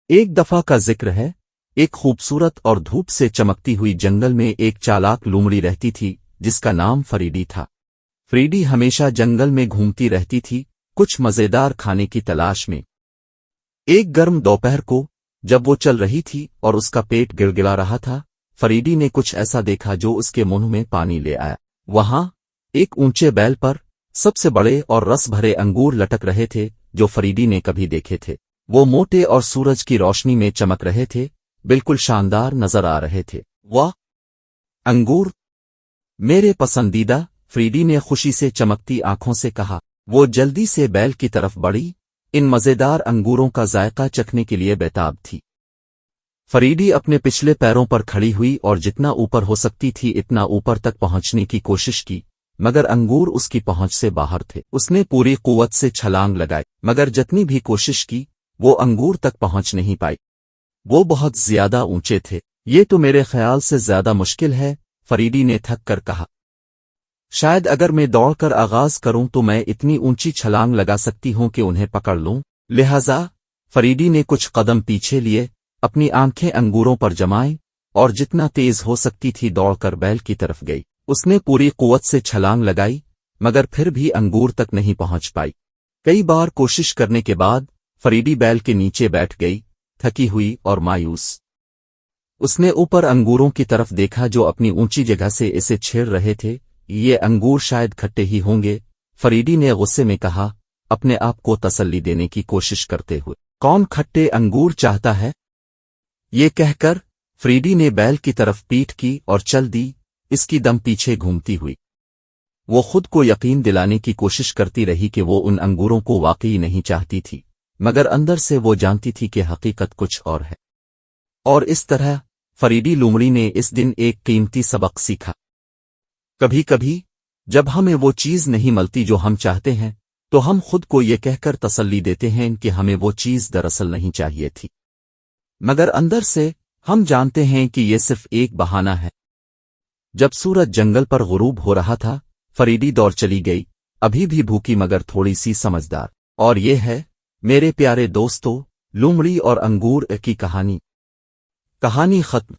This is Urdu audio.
ایک دفعہ کا ذکر ہے، ایک خوبصورت اور دھوپ سے چمکتی ہوئی جنگل میں ایک چالاک لومڑی رہتی تھی جس کا نام فریڈی تھا۔ فریڈی ہمیشہ جنگل میں گھومتی رہتی تھی، کچھ مزیدار کھانے کی تلاش میں۔ ایک گرم دوپہر کو جب وہ چل رہی تھی اور اس کا پیٹ گڑگڑا رہا تھا، فریڈی نے کچھ ایسا دیکھا جو اس کے منہ میں پانی لے آیا۔ وہاں ایک اونچے بیل پر سب سے بڑے اور رس بھرے انگور لٹک رہے تھے جو فریڈی نے کبھی دیکھے تھے۔ وہ موٹے اور سورج کی روشنی میں چمک رہے تھے، بالکل شاندار نظر آ رہے تھے۔ واہ، انگور میرے پسندیدہ، فریڈی نے خوشی سے چمکتی آنکھوں سے کہا۔ وہ جلدی سے بیل کی طرف بڑھی، ان مزیدار انگوروں کا ذائقہ چکھنے کے لیے بیتاب تھی۔ فریڈی اپنے پچھلے پیروں پر کھڑی ہوئی اور جتنا اوپر ہو سکتی تھی اتنا اوپر تک پہنچنے کی کوشش کی، مگر انگور اس کی پہنچ سے باہر تھے۔ اس نے پوری قوت سے چھلانگ لگائی، مگر جتنی بھی کوشش کی وہ انگور تک پہنچ نہیں پائی۔ وہ بہت زیادہ اونچے تھے۔ یہ تو میرے خیال سے زیادہ مشکل ہے، فریڈی نے تھک کر کہا۔ شاید اگر میں دوڑ کر آغاز کروں تو میں اتنی اونچی چھلانگ لگا سکتی ہوں کہ انہیں پکڑ لوں۔ لہذا فریڈی نے کچھ قدم پیچھے لیے، اپنی آنکھیں انگوروں پر جمائیں اور جتنا تیز ہو سکتی تھی دوڑ کر بیل کی طرف گئی۔ اس نے پوری قوت سے چھلانگ لگائی، مگر پھر بھی انگور تک نہیں پہنچ پائی۔ کئی بار کوشش کرنے کے بعد فریڈی بیل کے نیچے بیٹھ گئی، تھکی ہوئی اور مایوس۔ اس نے اوپر انگوروں کی طرف دیکھا جو اپنی اونچی جگہ سے اسے چھیڑ رہے تھے۔ یہ انگور شاید کھٹے ہی ہوں گے، فریڈی نے غصے میں کہا، اپنے آپ کو تسلی دینے کی کوشش کرتے ہوئے۔ کون کھٹے انگور چاہتا ہے؟ یہ کہہ کر فریڈی نے بیل کی طرف پیٹھ کی اور چل دی، اس کی دم پیچھے گھومتی ہوئی۔ وہ خود کو یقین دلانے کی کوشش کرتی رہی کہ وہ ان انگوروں کو واقعی نہیں چاہتی تھی، مگر اندر سے وہ جانتی تھی کہ حقیقت کچھ اور ہے۔ اور اس طرح فریڈی لومڑی نے اس دن ایک قیمتی سبق سیکھا۔ کبھی کبھی جب ہمیں وہ چیز نہیں ملتی جو ہم چاہتے ہیں تو ہم خود کو یہ کہہ کر تسلی دیتے ہیں کہ ہمیں وہ چیز دراصل نہیں چاہیے تھی، مگر اندر سے ہم جانتے ہیں کہ یہ صرف ایک بہانہ ہے۔ جب سورج جنگل پر غروب ہو رہا تھا، فریڈی دوڑ چلی گئی، ابھی بھی بھوکی مگر تھوڑی سی سمجھدار۔ اور یہ ہے میرے پیارے دوستو، لومڑی اور انگور کی کہانی ختم۔